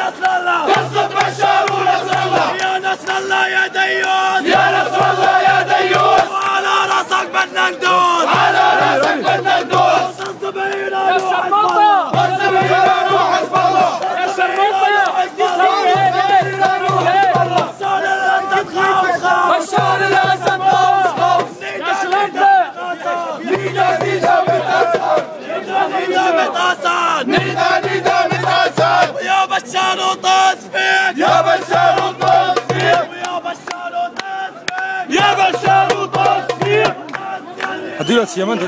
نصر الله تسقط بشار ونصر الله يا نصر الله يا ديوث يا نصر الله يا ديوث وعلى راسك بدنا ندوس على راسك بدنا ندوس انصب ايران وحزب الله انصب ايران وحزب الله يا شرموطة بشار الاسد خوف خوف يا شرموطة نيدا نظام الاسد نيدا اسد يا بشار وتصفيق يا بشار وتصفيق يا بشار وتصفيق يا بشار وتصفيق هدي له سيمان